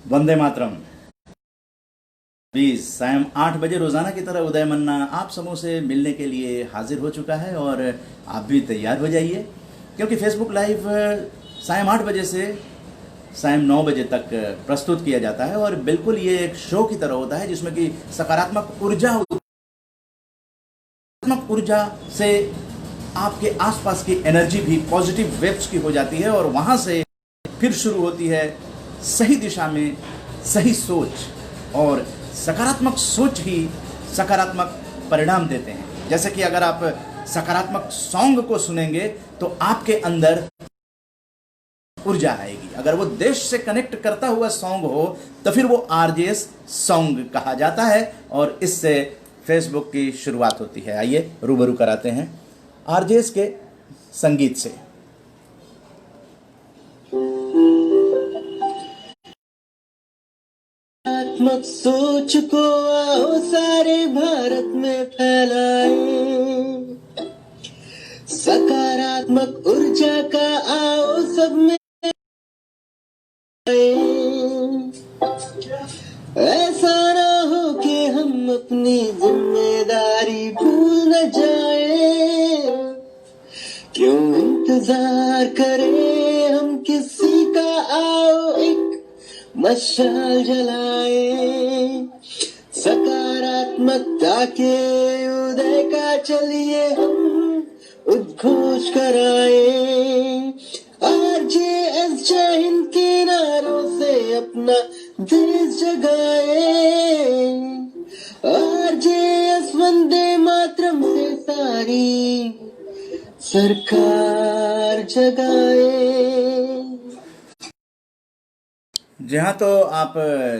वंदे मातरम। 20 सायं 8 बजे रोजाना की तरह उदय मन्ना आप समूह से मिलने के लिए हाजिर हो चुका है और आप भी तैयार हो जाइए, क्योंकि फेसबुक लाइव सायं 8 बजे से सायं 9 बजे तक प्रस्तुत किया जाता है और बिल्कुल ये एक शो की तरह होता है जिसमें कि सकारात्मक ऊर्जा से आपके आसपास की एनर्जी भी पॉजिटिव वेव्स की हो जाती है और वहां से फिर शुरू होती है सही दिशा में सही सोच, और सकारात्मक सोच ही सकारात्मक परिणाम देते हैं। जैसे कि अगर आप सकारात्मक सॉन्ग को सुनेंगे तो आपके अंदर ऊर्जा आएगी। अगर वो देश से कनेक्ट करता हुआ सॉन्ग हो तो फिर वो आरजेएस सॉन्ग कहा जाता है और इससे फेसबुक की शुरुआत होती है। आइए रूबरू कराते हैं आरजेएस के संगीत से। सकारात्मक सोच को आओ सारे भारत में फैलाए, सकारात्मक ऊर्जा का आओ सब में ऐसा ना हो कि हम अपनी जिम्मेदारी भूल न जाए। क्यों इंतजार करें हम किसी का, आओ एक मशाल जलाए, सकारात्मकता के उदय का चलिए हम उद्घोष कराए। आरजेएस जय हिंद के नारों से अपना देश जगाए, आरजेएस वंदे मातरम से सारी सरकार जगाए। जी हाँ, तो आप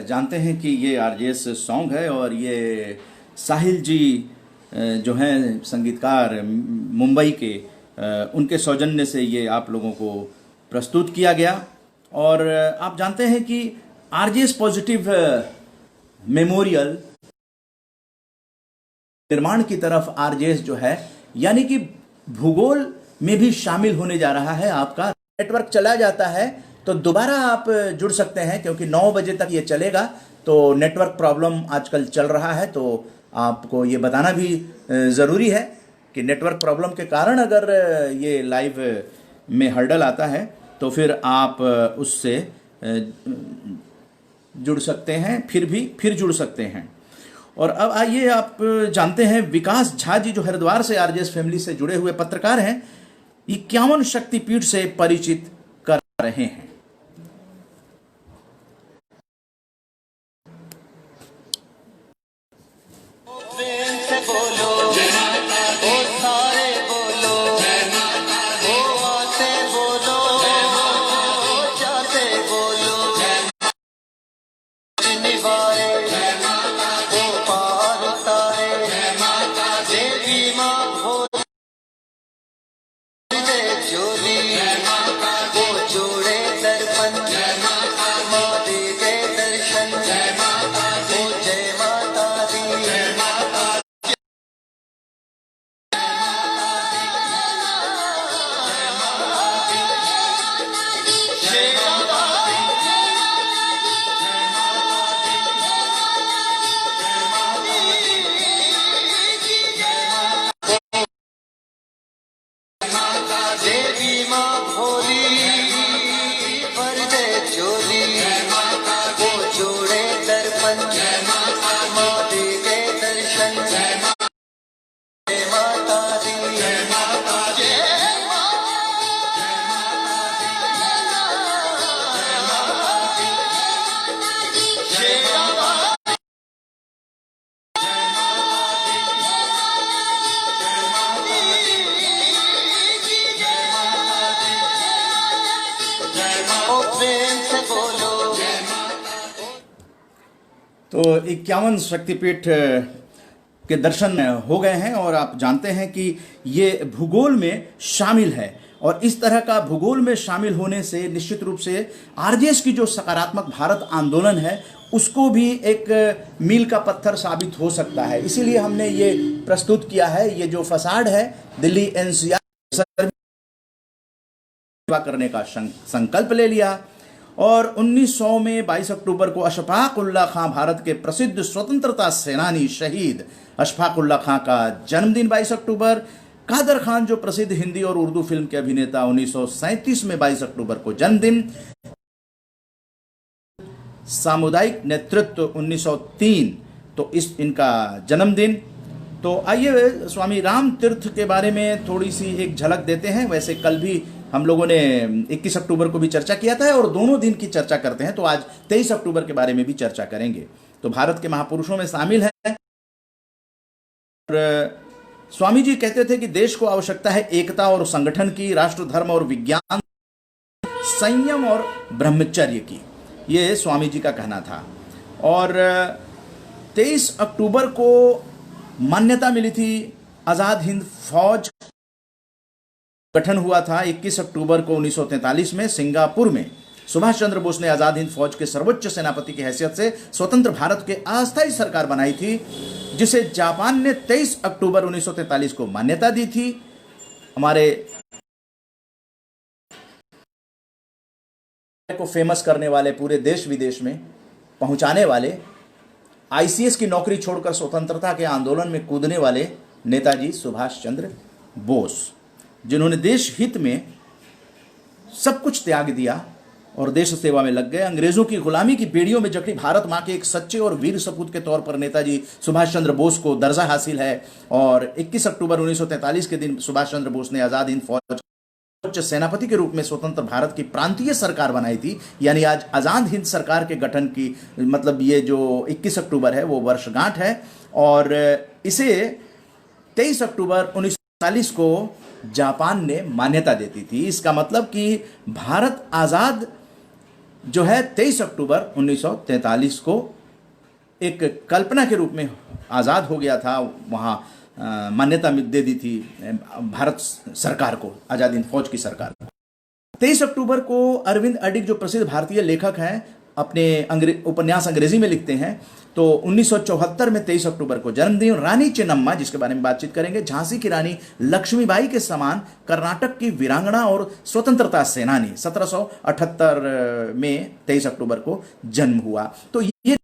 जानते हैं कि ये आरजेएस सॉन्ग है और ये साहिल जी जो हैं संगीतकार मुंबई के, उनके सौजन्य से ये आप लोगों को प्रस्तुत किया गया। और आप जानते हैं कि आरजेएस पॉजिटिव मेमोरियल निर्माण की तरफ आरजेएस जो है यानी कि भूगोल में भी शामिल होने जा रहा है। आपका नेटवर्क चला जाता है तो दोबारा आप जुड़ सकते हैं, क्योंकि 9 बजे तक ये चलेगा। तो नेटवर्क प्रॉब्लम आजकल चल रहा है, तो आपको ये बताना भी ज़रूरी है कि नेटवर्क प्रॉब्लम के कारण अगर ये लाइव में हर्डल आता है तो फिर आप उससे जुड़ सकते हैं, फिर जुड़ सकते हैं। और अब आइए, आप जानते हैं विकास झा जी जो हरिद्वार से आरजेएस फैमिली से जुड़े हुए पत्रकार हैं, 51 शक्तिपीठ से परिचित कर रहे हैं। तो 51 शक्तिपीठ के दर्शन हो गए हैं और आप जानते हैं कि ये भूगोल में शामिल है, और इस तरह का भूगोल में शामिल होने से निश्चित रूप से आरजेएस की जो सकारात्मक भारत आंदोलन है उसको भी एक मील का पत्थर साबित हो सकता है। इसीलिए हमने ये प्रस्तुत किया है। ये जो फसाड है दिल्ली एनसीआर करने का संकल्प ले लिया और 1900 में 22 अक्टूबर को अशफाक उल्लाह खां, भारत के प्रसिद्ध स्वतंत्रता सेनानी शहीद अशफाक उल्लाह खां का जन्मदिन 22 अक्टूबर। कादर खान जो प्रसिद्ध हिंदी और उर्दू फिल्म के अभिनेता, 1937 में 22 अक्टूबर को जन्मदिन। सामुदायिक नेतृत्व 1903, तो इस इनका जन्मदिन। तो आइए स्वामी राम तीर्थ के बारे में थोड़ी सी एक झलक देते हैं। वैसे कल भी हम लोगों ने 21 अक्टूबर को भी चर्चा किया था और दोनों दिन की चर्चा करते हैं, तो आज 23 अक्टूबर के बारे में भी चर्चा करेंगे। तो भारत के महापुरुषों में शामिल है। और स्वामी जी कहते थे कि देश को आवश्यकता है एकता और संगठन की, राष्ट्र, धर्म और विज्ञान, संयम और ब्रह्मचर्य की। ये स्वामी जी का कहना था। और 23 अक्टूबर को मान्यता मिली थी आजाद हिंद फौज गठन हुआ था। 21 अक्टूबर को 1943 में सिंगापुर में सुभाष चंद्र बोस ने आजाद हिंद फौज के सर्वोच्च सेनापति की हैसियत से स्वतंत्र भारत के अस्थायी सरकार बनाई थी, जिसे जापान ने 23 अक्टूबर 1943 को मान्यता दी थी। हमारे को फेमस करने वाले, पूरे देश विदेश में पहुंचाने वाले, आईसीएस की नौकरी छोड़कर स्वतंत्रता के आंदोलन में कूदने वाले नेताजी सुभाष चंद्र बोस, जिन्होंने देश हित में सब कुछ त्याग दिया और देश सेवा में लग गए। अंग्रेजों की गुलामी की बेड़ियों में जकड़ी भारत मां के एक सच्चे और वीर सपूत के तौर पर नेताजी सुभाष चंद्र बोस को दर्जा हासिल है। और 21 अक्टूबर 1943 के दिन सुभाष चंद्र बोस ने आजाद हिंद फौज उच्च सेनापति के रूप में स्वतंत्र भारत की प्रांतीय सरकार बनाई थी। यानी आज आजाद हिंद सरकार के गठन की, मतलब ये जो 21 अक्टूबर है वो वर्षगांठ है। और इसे 23 अक्टूबर 1940 को जापान ने मान्यता देती थी। इसका मतलब कि भारत आजाद जो है 23 अक्टूबर 1943 को एक कल्पना के रूप में आजाद हो गया था। वहां मान्यता दे दी थी भारत सरकार को, आजाद हिंद फौज की सरकार। 23 अक्टूबर को अरविंद अडिग जो प्रसिद्ध भारतीय लेखक हैं, अपने उपन्यास अंग्रेजी में लिखते हैं। तो 1974 में 23 अक्टूबर को जन्मदिन। रानी चेन्नम्मा, जिसके बारे में बातचीत करेंगे, झांसी की रानी लक्ष्मीबाई के समान कर्नाटक की वीरांगना और स्वतंत्रता सेनानी, 1778 में 23 अक्टूबर को जन्म हुआ। तो ये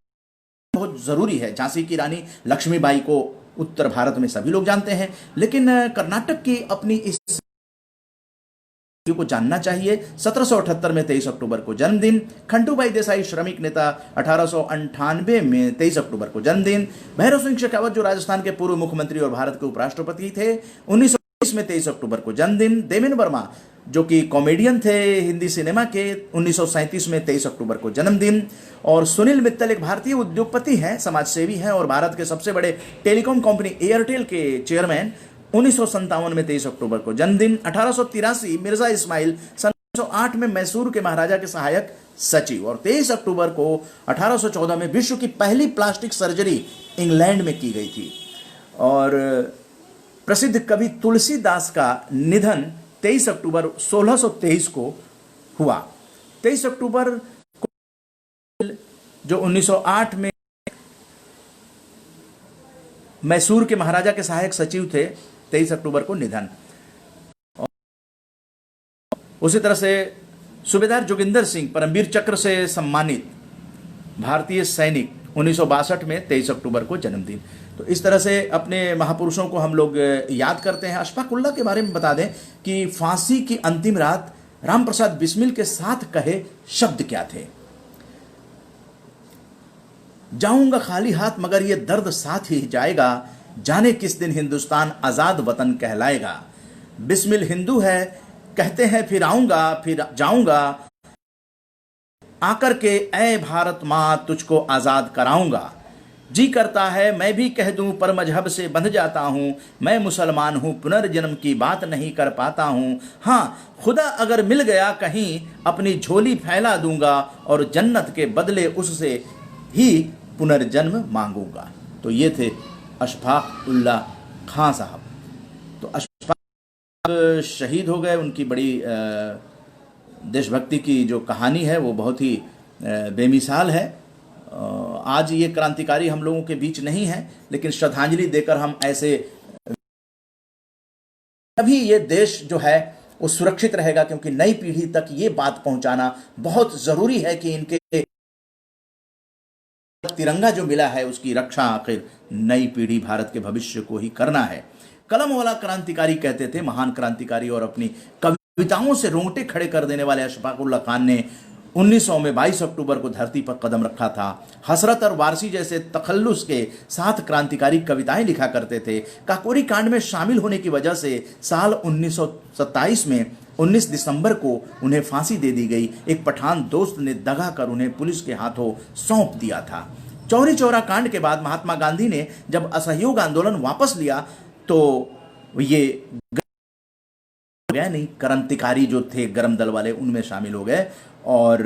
बहुत जरूरी है। झांसी की रानी लक्ष्मीबाई को उत्तर भारत में सभी लोग जानते हैं, लेकिन कर्नाटक की अपनी इस को जानना चाहिए। 1778 में 23 अक्टूबर को जन्मदिन। खंडूबाई देसाई श्रमिक नेता, 1898 में 23 अक्टूबर को जन्मदिन। भैरव सिंह शेखावत जो राजस्थान के पूर्व मुख्यमंत्री और भारत के उपराष्ट्रपति थे, 1920 में 23 अक्टूबर को जन्मदिन। देवेंद्र वर्मा जो कि कॉमेडियन थे हिंदी सिनेमा के, 1937 में 23 अक्टूबर को जन्मदिन। और सुनील मित्तल एक भारतीय उद्योगपति हैं, समाजसेवी हैं और भारत के सबसे बड़े टेलीकॉम कंपनी एयरटेल के चेयरमैन, 1957 में 23 अक्टूबर को जन्मदिन। 1883 मिर्जा इस्माइल, 1908 में मैसूर के महाराजा के सहायक सचिव। और 23 अक्टूबर को 1814 में विश्व की पहली प्लास्टिक सर्जरी इंग्लैंड में की गई थी। और प्रसिद्ध कवि तुलसीदास का निधन 23 अक्टूबर 1623 को हुआ। 23 अक्टूबर जो 1908 में मैसूर के महाराजा के सहायक सचिव थे, 23 अक्टूबर को निधन। उसी तरह से सूबेदार जोगिंदर सिंह परमवीर चक्र से सम्मानित भारतीय सैनिक, 1962 में 23 अक्टूबर को जन्मदिन। तो इस तरह से अपने महापुरुषों को हम लोग याद करते हैं। अशफाक उल्लाह के बारे में बता दें कि फांसी की अंतिम रात राम प्रसाद बिस्मिल के साथ कहे शब्द क्या थे? जाऊंगा खाली हाथ मगर ये दर्द साथ ही जाएगा, जाने किस दिन हिंदुस्तान आजाद वतन कहलाएगा। बिस्मिल हिंदू है कहते हैं फिर आऊंगा फिर जाऊंगा, आकर के ऐ भारत मां तुझको आजाद कराऊंगा। जी करता है मैं भी कह दूं पर मजहब से बंध जाता हूं, मैं मुसलमान हूं पुनर्जन्म की बात नहीं कर पाता हूं। हां खुदा अगर मिल गया कहीं अपनी झोली फैला दूंगा, और जन्नत के बदले उससे ही पुनर्जन्म मांगूंगा। तो ये थे अशफाक उल्लाह खां साहब। तो अशफाक शहीद हो गए। उनकी बड़ी देशभक्ति की जो कहानी है वो बहुत ही बेमिसाल है। आज ये क्रांतिकारी हम लोगों के बीच नहीं है, लेकिन श्रद्धांजलि देकर हम ऐसे, अभी ये देश जो है वो सुरक्षित रहेगा, क्योंकि नई पीढ़ी तक ये बात पहुंचाना बहुत जरूरी है कि इनके तिरंगा जो मिला है उसकी रक्षा आखिर नई पीढ़ी भारत के भविष्य को ही करना है। कलम वाला क्रांतिकारी कहते थे, महान क्रांतिकारी और अपनी कविताओं से रोंगटे खड़े कर देने वाले अशफाक उल्लाह खान ने 1900 में 22 अक्टूबर को धरती पर कदम रखा था। हसरत और वारसी जैसे तखल्लुस के साथ क्रांतिकारी कविताएं लिखा करते थे। काकोरी कांड में शामिल होने की वजह से साल 1927 में 19 दिसंबर को उन्हें फांसी दे दी गई। एक पठान दोस्त ने दगा कर उन्हें पुलिस के हाथों सौंप दिया था। चौरी चौरा कांड के बाद महात्मा गांधी ने जब असहयोग आंदोलन वापस लिया तो ये गए नहीं, क्रांतिकारी जो थे गरम दल वाले उनमें शामिल हो गए और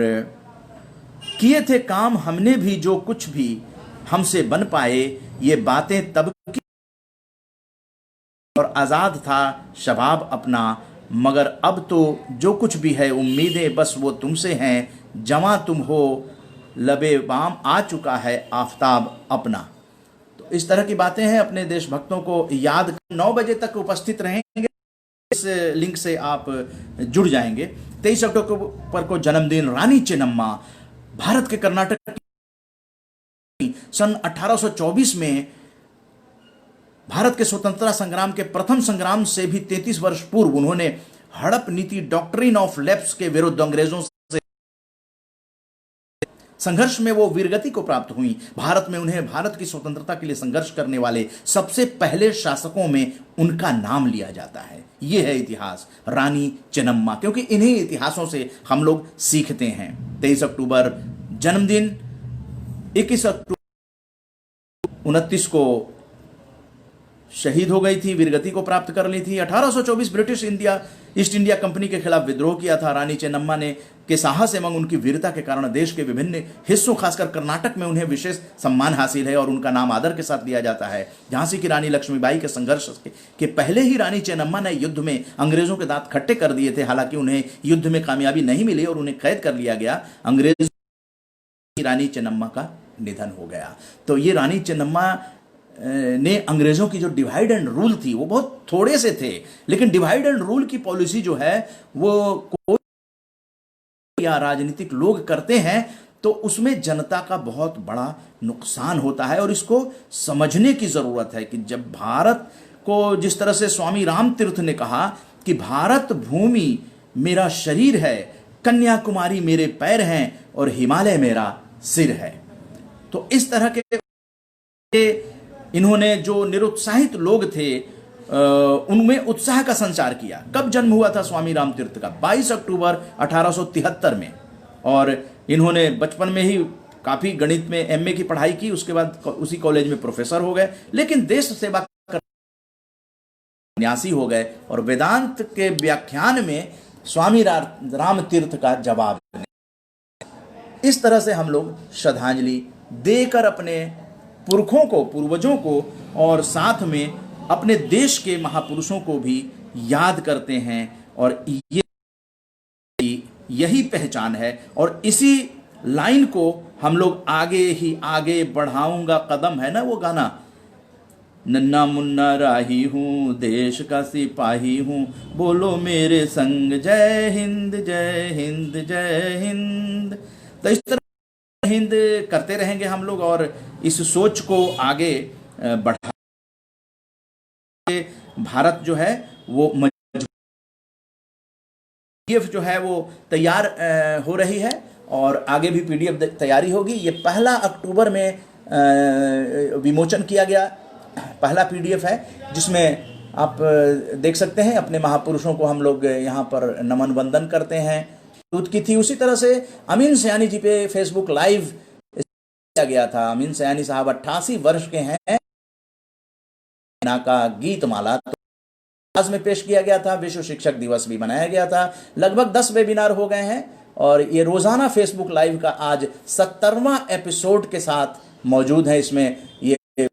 किए थे काम हमने भी जो कुछ भी हमसे बन पाए, ये बातें तब की और आजाद था शबाब अपना, मगर अब तो जो कुछ भी है उम्मीदें बस वो तुमसे हैं, जवां तुम हो लबे बाम आ चुका है आफताब अपना। तो इस तरह की बातें हैं। अपने देशभक्तों को याद 9 बजे तक उपस्थित रहेंगे, इस लिंक से आप जुड़ जाएंगे। 23 अक्टूबर को जन्मदिन रानी चेन्नम्मा, भारत के कर्नाटक सन 1824 में भारत के स्वतंत्रता संग्राम के प्रथम संग्राम से भी 33 वर्ष पूर्व उन्होंने हड़प नीति डॉक्ट्रिन ऑफ लैप्स के विरुद्ध अंग्रेजों से संघर्ष में वो वीरगति को प्राप्त हुई। भारत में उन्हें भारत की स्वतंत्रता के लिए संघर्ष करने वाले सबसे पहले शासकों में उनका नाम लिया जाता है। ये है इतिहास रानी चेन्नम्मा, क्योंकि इन्हीं इतिहासों से हम लोग सीखते हैं। 23 अक्टूबर जन्मदिन, 21 अक्टूबर 29 को शहीद हो गई थी, वीरगति को प्राप्त कर ली थी। 1824 ब्रिटिश ईस्ट इंडिया कंपनी के खिलाफ विद्रोह किया था। रानी चेन्नम्मा ने के साहस एवं उनकी वीरता के कारण देश के विभिन्न हिस्सों खासकर कर्नाटक में उन्हें विशेष सम्मान हासिल है और उनका नाम आदर के साथ लिया जाता है। झांसी की रानी लक्ष्मीबाई के संघर्ष के पहले ही रानी चेन्नम्मा ने युद्ध में अंग्रेजों के दांत खट्टे कर दिए थे। हालांकि उन्हें युद्ध में कामयाबी नहीं मिली और उन्हें कैद कर लिया गया। अंग्रेज रानी चेन्नम्मा का निधन हो गया। तो ये रानी चेन्नम्मा ने अंग्रेजों की जो डिवाइड एंड रूल थी वो बहुत थोड़े से थे, लेकिन डिवाइड एंड रूल की पॉलिसी जो है वो कोई या राजनीतिक लोग करते हैं तो उसमें जनता का बहुत बड़ा नुकसान होता है और इसको समझने की जरूरत है कि जब भारत को जिस तरह से स्वामी राम तीर्थ ने कहा कि भारत भूमि मेरा शरीर है, कन्याकुमारी मेरे पैर हैं और हिमालय मेरा सिर है। तो इस तरह के इन्होंने जो निरुत्साहित लोग थे उनमें उत्साह का संचार किया। कब जन्म हुआ था स्वामी राम तीर्थ का? 22 अक्टूबर 1873 में। और इन्होंने बचपन में ही काफी गणित में एमए की पढ़ाई की, उसके बाद उसी कॉलेज में प्रोफेसर हो गए, लेकिन देश सेवा कर सन्यासी हो गए और वेदांत के व्याख्यान में स्वामी राम तीर्थ का जवाब। इस तरह से हम लोग श्रद्धांजलि देकर अपने पुरखों को, पूर्वजों को और साथ में अपने देश के महापुरुषों को भी याद करते हैं और यही पहचान है। और इसी लाइन को हम लोग आगे ही आगे बढ़ाऊंगा कदम, है ना वो गाना, नन्ना मुन्ना राही हूं देश का सिपाही हूं, बोलो मेरे संग जय हिंद जय हिंद जय हिंद। तो इस तरह हिंद करते रहेंगे हम लोग और इस सोच को आगे बढ़ा। भारत जो है वो पीडीएफ जो है वो तैयार हो रही है और आगे भी पीडीएफ तैयारी होगी। ये 1 अक्टूबर में विमोचन किया गया पहला पीडीएफ है, जिसमें आप देख सकते हैं अपने महापुरुषों को हम लोग यहाँ पर नमन वंदन करते हैं की थी। उसी तरह से अमीन सयानी जी पे फेसबुक लाइव किया गया था। अमीन सयानी साहब 88 वर्ष के हैं। का गीत माला तो आज में पेश किया गया था। विश्व शिक्षक दिवस भी मनाया गया था। लगभग 10 वेबिनार हो गए हैं और ये रोजाना फेसबुक लाइव का आज 70वां एपिसोड के साथ मौजूद है। इसमें ये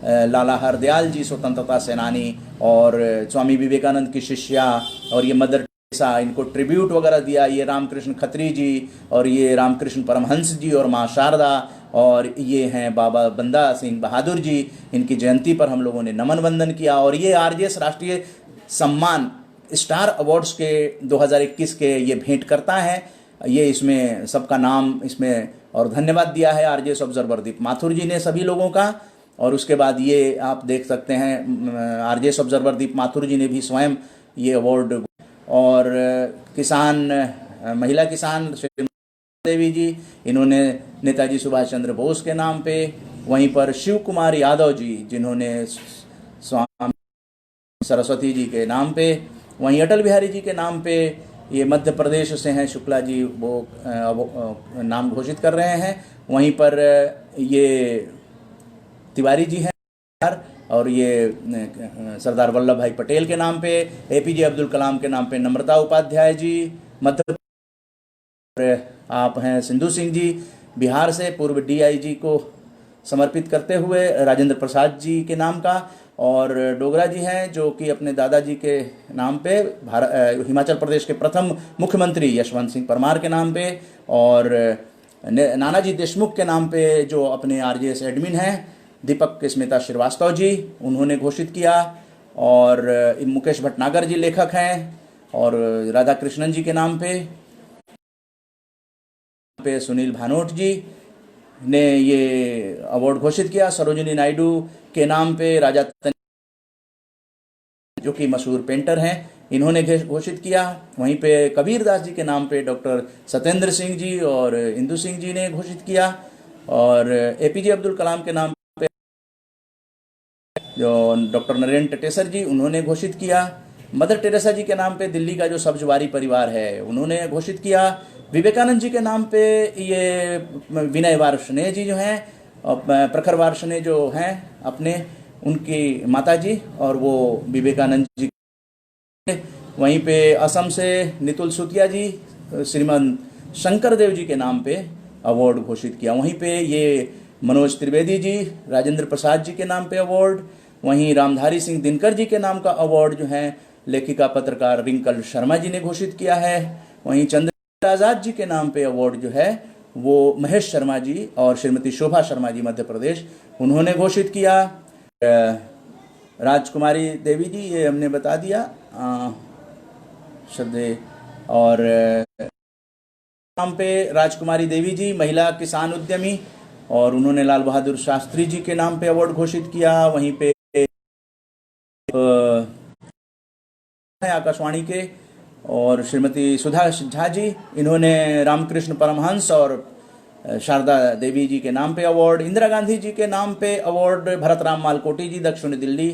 लाला हरदयाल जी स्वतंत्रता सेनानी और स्वामी विवेकानंद की शिष्या और ये मदर इनको ट्रिब्यूट वगैरह दिया। ये रामकृष्ण खत्री जी और ये रामकृष्ण परमहंस जी और माँ शारदा और ये हैं बाबा बंदा सिंह बहादुर जी। इनकी जयंती पर हम लोगों ने नमन वंदन किया और ये आरजेएस राष्ट्रीय सम्मान स्टार अवार्ड्स के 2021 के ये भेंट करता है। ये इसमें सबका नाम इसमें और धन्यवाद दिया है आरजेएस ऑब्जर्वर दीप माथुर जी ने सभी लोगों का। और उसके बाद ये आप देख सकते हैं आरजेएस ऑब्जर्वर दीप माथुर जी ने भी स्वयं ये अवार्ड। और किसान महिला किसान श्री देवी जी, इन्होंने नेताजी सुभाष चंद्र बोस के नाम पे, वहीं पर शिव कुमार यादव जी जिन्होंने स्वामी सरस्वती जी के नाम पे, वहीं अटल बिहारी जी के नाम पे, ये मध्य प्रदेश से हैं शुक्ला जी, वो नाम घोषित कर रहे हैं। वहीं पर ये तिवारी जी हैं और ये सरदार वल्लभ भाई पटेल के नाम पे, एपीजे अब्दुल कलाम के नाम पे नम्रता उपाध्याय जी मध्य, आप हैं सिंधु सिंह जी बिहार से, पूर्व डीआईजी को समर्पित करते हुए राजेंद्र प्रसाद जी के नाम का। और डोगरा जी हैं जो कि अपने दादाजी के नाम पे हिमाचल प्रदेश के प्रथम मुख्यमंत्री यशवंत सिंह परमार के नाम पे, और नानाजी देशमुख के नाम पे जो अपने आरजेएस एडमिन हैं दीपक स्मिता श्रीवास्तव जी, उन्होंने घोषित किया। और मुकेश भटनागर जी लेखक हैं, और राधा कृष्णन जी के नाम पे सुनील भानोट जी ने ये अवार्ड घोषित किया। सरोजिनी नायडू के नाम पे राजा जो कि मशहूर पेंटर हैं, इन्होंने घोषित किया। वहीं पे कबीर दास जी के नाम पे डॉक्टर सत्येंद्र सिंह जी और इंदु सिंह जी ने घोषित किया। और एपीजे अब्दुल कलाम के नाम पे जो डॉक्टर नरेंद्र टेटेसर जी, उन्होंने घोषित किया। मदर टेरेसा जी के नाम पे दिल्ली का जो सब्जवारी परिवार है उन्होंने घोषित किया। विवेकानंद जी के नाम पे ये विनय वार्ष्णेय जी जो हैं, प्रखर वार्ष्णेय जो हैं अपने, उनकी माता जी, और वो विवेकानंद जी। वहीं पे असम से नितुल सुतिया जी श्रीमान शंकर देव जी के नाम पे अवार्ड घोषित किया। वहीं पे ये मनोज त्रिवेदी जी राजेंद्र प्रसाद जी के नाम पे अवार्ड। वहीं रामधारी सिंह दिनकर जी के नाम का अवार्ड जो है लेखिका पत्रकार रिंकल शर्मा जी ने घोषित किया है। वहीं चंद्र आजाद जी के नाम पे अवार्ड जो है वो महेश शर्मा जी और श्रीमती शोभा शर्मा जी मध्य प्रदेश, उन्होंने घोषित किया। राजकुमारी देवी जी, ये हमने बता दिया श्रद्धेय। और नाम पे राजकुमारी देवी जी महिला किसान उद्यमी, और उन्होंने लाल बहादुर शास्त्री जी के नाम पे अवार्ड घोषित किया। वहीं पे आकाशवाणी के और श्रीमती सुधा झा जी, इन्होंने रामकृष्ण परमहंस और शारदा देवी जी के नाम पे अवार्ड। इंदिरा गांधी जी के नाम पे अवार्ड भरत राम मालकोटी जी दक्षिण दिल्ली,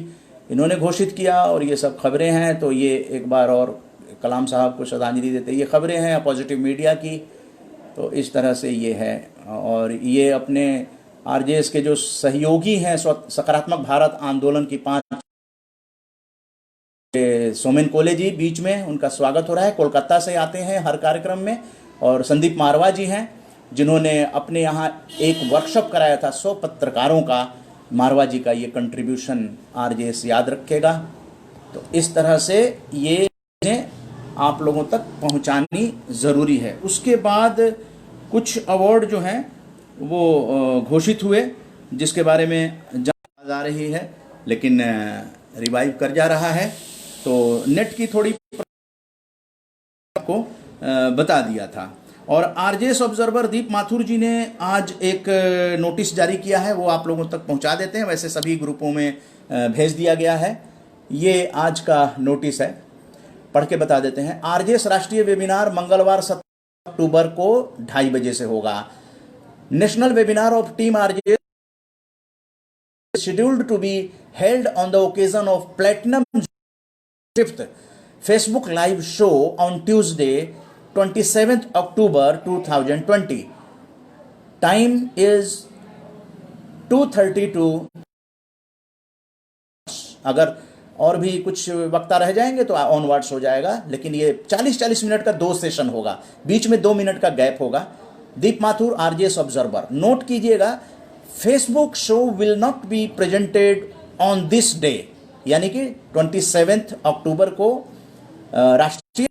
इन्होंने घोषित किया। और ये सब खबरें हैं, तो ये एक बार और कलाम साहब को श्रद्धांजलि देते ये खबरें हैं पॉजिटिव मीडिया की। तो इस तरह से ये है। और ये अपने आरजेएस के जो सहयोगी हैं सकारात्मक भारत आंदोलन की 5 सोमेन कोले जी बीच में, उनका स्वागत हो रहा है, कोलकाता से आते हैं हर कार्यक्रम में। और संदीप मारवा जी हैं जिन्होंने अपने यहाँ एक वर्कशॉप कराया था 100 पत्रकारों का। मारवा जी का ये कंट्रीब्यूशन आरजेएस याद रखेगा। तो इस तरह से ये आप लोगों तक पहुंचानी ज़रूरी है। उसके बाद कुछ अवार्ड जो हैं वो घोषित हुए, जिसके बारे में जान जा रही है, लेकिन रिवाइव कर जा रहा है। तो नेट की थोड़ी को बता दिया था। और आरजेएस ऑब्जर्वर दीप माथुर जी ने आज एक नोटिस जारी किया है, वो आप लोगों तक पहुंचा देते हैं। वैसे सभी ग्रुपों में भेज दिया गया है। ये आज का नोटिस है, पढ़ के बता देते हैं। आरजेएस राष्ट्रीय वेबिनार मंगलवार 17 अक्टूबर को 2:30 बजे से होगा। National webinar of team RJS scheduled to be held on the occasion of Platinum 5th Facebook live show on Tuesday 27th October 2020. Time is 2:30 to, अगर और भी कुछ वक्ता रह जाएंगे तो ऑनवर्ड्स हो जाएगा, लेकिन ये 40-40 मिनट का 2 सेशन होगा, बीच में 2 मिनट का गैप होगा। दीप माथुर आरजेएस ऑब्जर्वर, नोट कीजिएगा, Facebook show will not be presented on this day, यानी कि 27 अक्टूबर को राष्ट्रीय,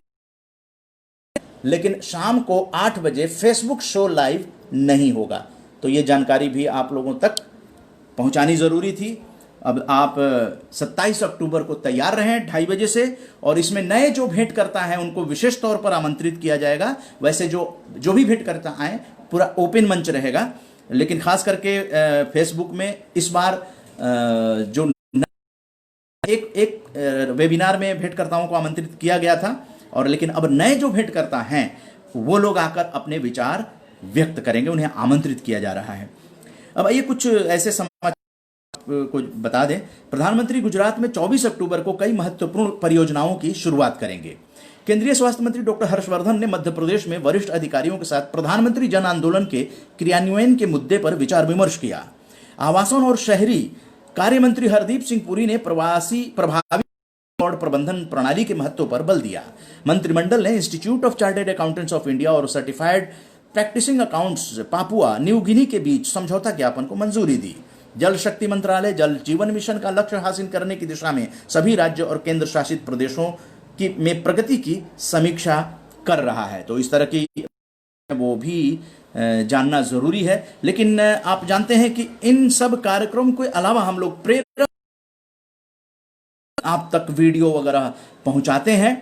लेकिन शाम को 8 बजे फेसबुक शो लाइव नहीं होगा। तो ये जानकारी भी आप लोगों तक पहुंचानी ज़रूरी थी। अब आप 27 अक्टूबर को तैयार रहें 2:30 बजे से, और इसमें नए जो भेंटकर्ता हैं उनको विशेष तौर पर आमंत्रित किया जाएगा। वैसे जो भी भेंटकर्ता आए पूरा ओपन मंच रहेगा, लेकिन खास करके फेसबुक में इस बार जो एक वेबिनार में भेंटकर्ताओं को आमंत्रित किया गया था, और लेकिन अब नए जो भेंटकर्ता हैं वो लोग आकर अपने विचार व्यक्त करेंगे, उन्हें आमंत्रित किया जा रहा है। अब ये कुछ ऐसे समाचार को बता दें। प्रधानमंत्री गुजरात में 24 अक्टूबर को कई महत्वपूर्ण परियोजनाओं की शुरुआत करेंगे। केंद्रीय स्वास्थ्य मंत्री डॉक्टर हर्षवर्धन ने मध्य प्रदेश में वरिष्ठ अधिकारियों के साथ प्रधानमंत्री जन आंदोलन के क्रियान्वयन के मुद्दे पर विचार विमर्श किया। आवासन और शहरी कार्य मंत्री हरदीप सिंह पुरी ने प्रवासी प्रभावी रिकॉर्ड प्रबंधन प्रणाली के महत्व पर बल दिया। मंत्रिमंडल ने institute of chartered accountants of India और certified practising accounts Papua New Guinea के बीच समझौता ज्ञापन को मंजूरी दी। जल शक्ति मंत्रालय जल जीवन मिशन का लक्ष्य हासिल करने की दिशा में सभी राज्य और केंद्र शासित प्रदेशों की में प्रगति की समीक्षा कर रहा है। तो इस तरह की वो भी जानना जरूरी है। लेकिन आप जानते हैं कि इन सब कार्यक्रम के अलावा हम लोग प्रेरक आप तक वीडियो वगैरह पहुंचाते हैं।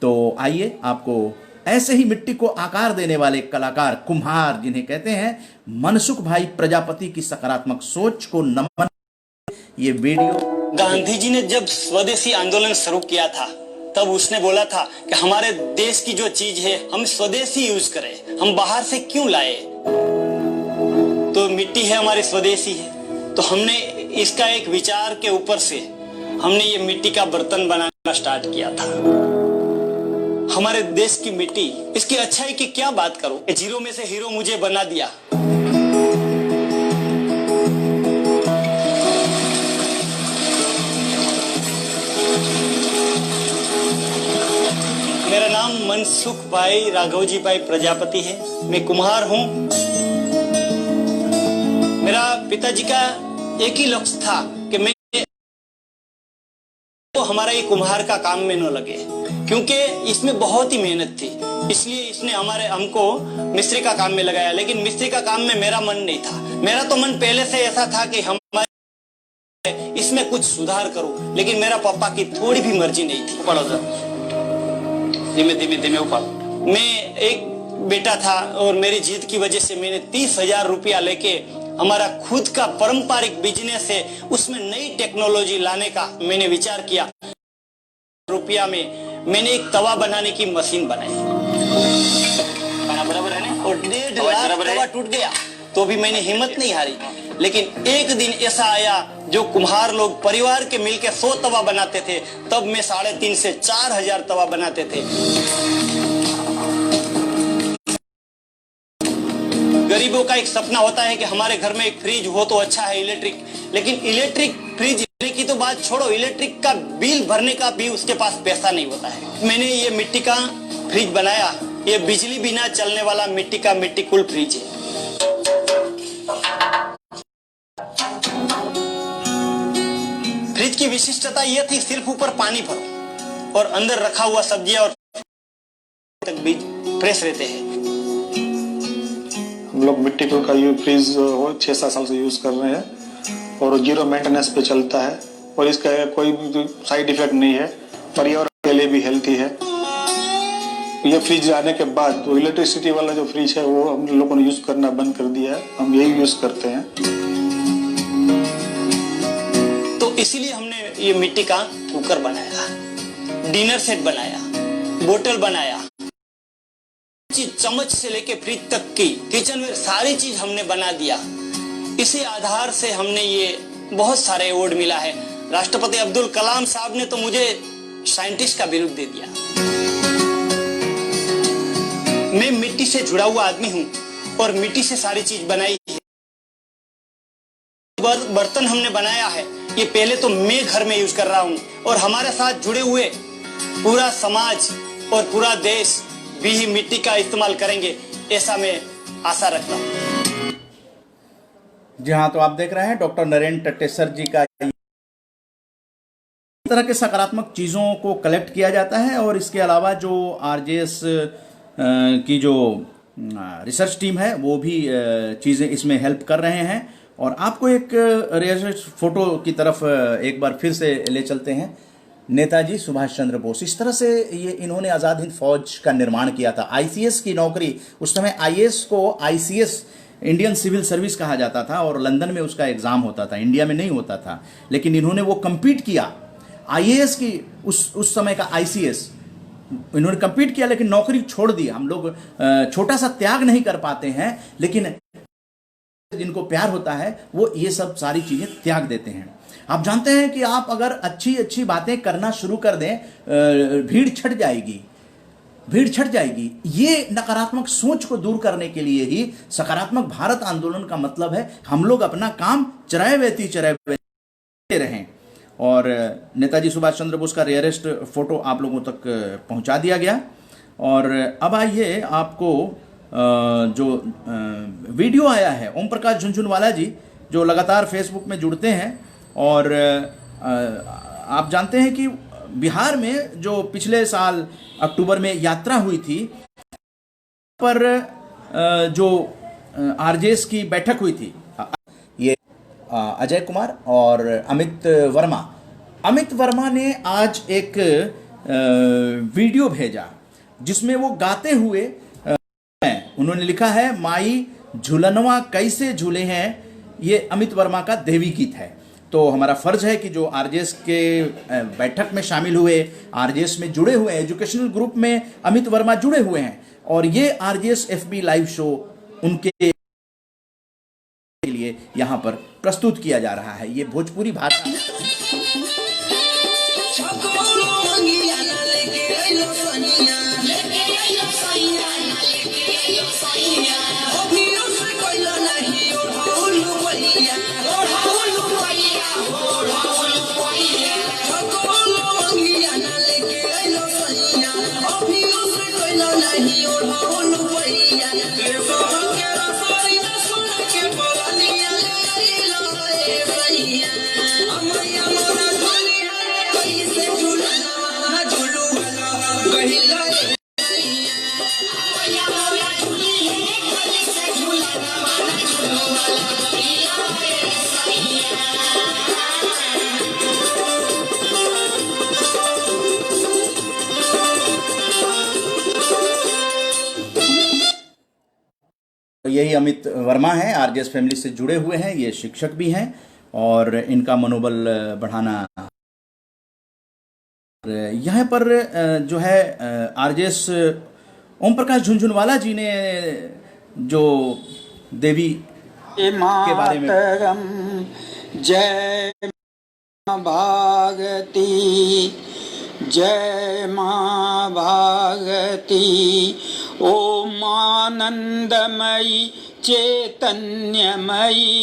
तो आइए आपको ऐसे ही मिट्टी को आकार देने वाले कलाकार कुम्हार, जिन्हें कहते हैं मनसुख भाई प्रजापति की सकारात्मक सोच को नमन ये वीडियो। गांधी जी ने जब स्वदेशी आंदोलन शुरू किया था तब उसने बोला था कि हमारे देश की जो चीज है हम स्वदेशी यूज करें, हम बाहर से क्यों लाए। तो मिट्टी है हमारी स्वदेशी है, तो हमने इसका एक विचार के ऊपर से हमने ये मिट्टी का बर्तन बनाना स्टार्ट किया था। हमारे देश की मिट्टी, इसकी अच्छाई की क्या बात करूं, जीरो में से हीरो मुझे बना दिया। मेरा नाम मनसुख भाई राघवजी भाई प्रजापति है, मैं कुम्हार हूं। मेरा पिताजी का एक ही लक्ष्य था कि मैं तो हमारा ये कुम्हार का काम में न लगे, क्योंकि इसमें बहुत ही मेहनत थी, इसलिए इसने हमको मिस्त्री का काम में लगाया। लेकिन मिस्त्री का काम में मेरा मन नहीं था। मेरा तो मन पहले से ऐसा था कि हमारे इसमें कुछ सुधार करूं, लेकिन मेरा पापा की थोड़ी भी मर्जी नहीं थी। पढ़ो धीमे धीमे धीमे ऊपर। मैं एक बेटा था और मेरी जीत की वजह से मैंने 30,000 रुपया लेके हमारा खुद का पारंपरिक बिजनेस है उसमें नई टेक्नोलॉजी लाने का मैंने विचार किया। रुपया में मैंने एक तवा बनाने की मशीन बनाई, बराबर है ना, और 1.5 लाख तवा टूट गया तो भी मैंने हिम्मत नहीं हारी। लेकिन एक दिन ऐसा आया जो कुम्हार लोग परिवार के मिलकर 100 तवा बनाते थे, तब मैं 3,500 से 4,000 तवा बनाते थे। गरीबों का एक सपना होता है कि हमारे घर में एक फ्रिज हो तो अच्छा है, इलेक्ट्रिक। लेकिन इलेक्ट्रिक फ्रिज की तो बात छोड़ो, इलेक्ट्रिक का बिल भरने का भी उसके पास पैसा नहीं होता है। मैंने ये मिट्टी का फ्रिज बनाया, ये बिजली बिना चलने वाला मिट्टी कूल फ्रिज है। फ्रिज की विशिष्टता यह थी, सिर्फ ऊपर पानी भरो और अंदर रखा हुआ सब्जियां और तक भी फ्रेश रहते हैं। हम लोग मिट्टी का ये फ्रिज 6-7 साल से यूज कर रहे हैं और जीरो मेंटेनेंस पे चलता है और इसका कोई साइड इफेक्ट नहीं है, पर्यावरण के लिए भी हेल्थी है। ये फ्रिज आने के बाद वो इलेक्ट्रिसिटी वाला जो फ्रिज है वो हम लोगों ने यूज करना बंद कर दिया है, हम यही यूज करते हैं। तो इसीलिए हमने ये मिट्टी का कुकर बनाया, डिनर सेट बनाया, बोतल बनाया, चम्मच से लेके फ्रिज तक की किचन में सारी चीज हमने बना दिया। इसी आधार से हमने ये बहुत सारे अवार्ड मिला है। राष्ट्रपति अब्दुल कलाम साहब ने तो मुझे साइंटिस्ट का बिरुद दे दिया। मैं मिट्टी से जुड़ा हुआ आदमी हूं और मिट्टी से सारी चीज बनाई है। बर्तन हमने बनाया है, ये पहले तो मैं घर में यूज कर रहा हूं और हमारे साथ जुड़े हुए पूरा समाज और पूरा देश भी ही मिट्टी का इस्तेमाल करेंगे, ऐसा मैं आशा रखता हूं। जी हाँ, तो आप देख रहे हैं डॉक्टर नरेंद्र टटेसर जी का इस तरह के सकारात्मक चीज़ों को कलेक्ट किया जाता है। और इसके अलावा जो आरजेएस की जो रिसर्च टीम है वो भी चीज़ें इसमें हेल्प कर रहे हैं। और आपको एक रियलिस्टिक फोटो की तरफ एक बार फिर से ले चलते हैं। नेताजी सुभाष चंद्र बोस, इस तरह से ये इन्होंने आज़ाद हिंद फौज का निर्माण किया था। आईसीएस की नौकरी, उस समय आईएएस को आईसीएस इंडियन सिविल सर्विस कहा जाता था और लंदन में उसका एग्जाम होता था, इंडिया में नहीं होता था। लेकिन इन्होंने वो compete किया, आईएएस की उस समय का आईसीएस इन्होंने compete किया, लेकिन नौकरी छोड़ दी। हम लोग छोटा सा त्याग नहीं कर पाते हैं, लेकिन जिनको प्यार होता है वो ये सब सारी चीजें त्याग देते हैं। आप जानते हैं कि आप अगर अच्छी अच्छी बातें करना शुरू कर दें, भीड़ छट जाएगी, भीड़ छट जाएगी। ये नकारात्मक सोच को दूर करने के लिए ही सकारात्मक भारत आंदोलन का मतलब है हम लोग अपना काम चराए वेती रहें। और नेताजी सुभाष चंद्र बोस का रेयरेस्ट फोटो आप लोगों तक पहुंचा दिया गया। और अब आइए आपको जो वीडियो आया है, ओम प्रकाश झुनझुनवाला जी जो लगातार फेसबुक में जुड़ते हैं, और आप जानते हैं कि बिहार में जो पिछले साल अक्टूबर में यात्रा हुई थी, पर जो आरजेएस की बैठक हुई थी, ये अजय कुमार और अमित वर्मा ने आज एक वीडियो भेजा जिसमें वो गाते हुए उन्होंने लिखा है, माई झूलनवा कैसे झूले हैं। ये अमित वर्मा का देवी गीत है। तो हमारा फर्ज है कि जो आरजेएस के बैठक में शामिल हुए, आरजेएस में जुड़े हुए, एजुकेशनल ग्रुप में अमित वर्मा जुड़े हुए हैं, और ये आरजेएस एफबी लाइव शो उनके लिए यहाँ पर प्रस्तुत किया जा रहा है। ये भोजपुरी भाषा यही अमित वर्मा हैं, आरजेएस फैमिली से जुड़े हुए हैं, ये शिक्षक भी हैं और इनका मनोबल बढ़ाना। यहाँ पर जो है आरजेएस ओम प्रकाश झुनझुनवाला जी ने जो देवी के बारे में जय मां भागती, जय मां भागती, ओम आनंदमयी चैतन्यमयी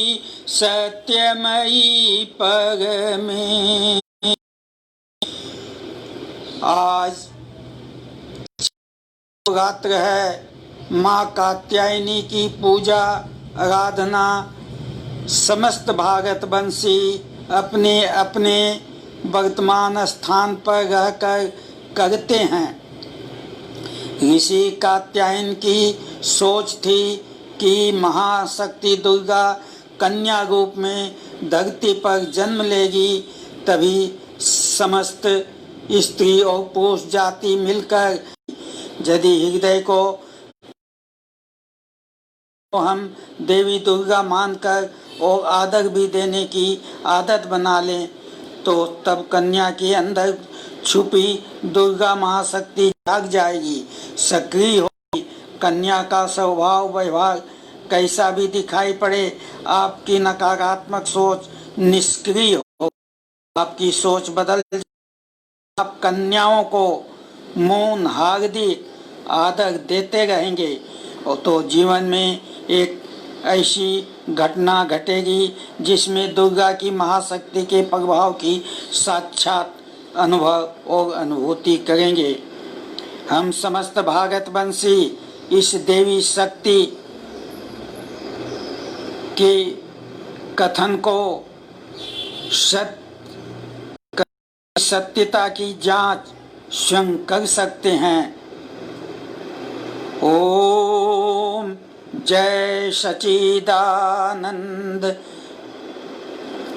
सत्यमयी पग में। आज रात्र है, माँ कात्यायनी की पूजा आराधना समस्त भारतवंशी अपने अपने वर्तमान स्थान पर रहकर करते हैं। ऋषि कात्यायन की सोच थी कि महाशक्ति दुर्गा कन्या रूप में धरती पर जन्म लेगी, तभी समस्त स्त्री और पुरुष जाति मिलकर यदि हृदय को हम देवी दुर्गा मानकर और आदर भी देने की आदत बना लें, तो तब कन्या के अंदर छुपी दुर्गा महाशक्ति जाग जाएगी, सक्रिय होगी। कन्या का स्वभाव व्यवहार कैसा भी दिखाई पड़े, आपकी नकारात्मक सोच निष्क्रिय हो, आपकी सोच बदल, आप कन्याओं को मौन हार्दिक आदर देते रहेंगे, और तो जीवन में एक ऐसी घटना घटेगी जिसमें दुर्गा की महाशक्ति के प्रभाव की साक्षात अनुभव और अनुभूति करेंगे। हम समस्त भारतवंशी इस देवी शक्ति के कथन को सत्यता की जांच स्वयं कर सकते हैं। ओम जय सच्चिदानंद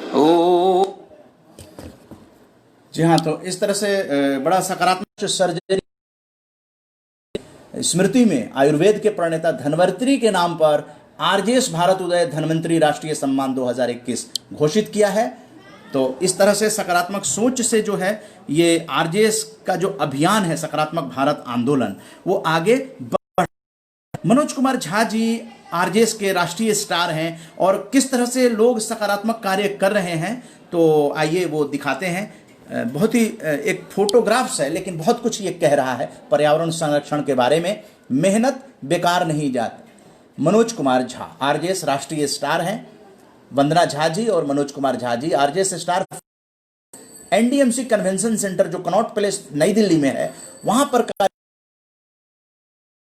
ओ जी हाँ, तो इस तरह से बड़ा सकारात्मक सर्जरी स्मृति में आयुर्वेद के प्रणेता धन्वंतरी के नाम पर आरजेएस भारत उदय धन्वंतरी राष्ट्रीय सम्मान 2021 घोषित किया है। तो इस तरह से सकारात्मक सोच से जो है ये आरजेएस का जो अभियान है सकारात्मक भारत आंदोलन वो आगे बढ़। मनोज कुमार झा जी आरजेएस के राष्ट्रीय स्टार हैं और किस तरह से लोग सकारात्मक कार्य कर रहे हैं तो आइए वो दिखाते हैं। बहुत ही एक फोटोग्राफ्स है लेकिन बहुत कुछ ये कह रहा है पर्यावरण संरक्षण के बारे में। मेहनत बेकार नहीं जाती। मनोज कुमार झा आरजेएस राष्ट्रीय स्टार हैं। वंदना झा जी और Manoj Kumar Jha ji RJS star NDMC convention centre जो कनॉट प्लेस नई दिल्ली में है वहां पर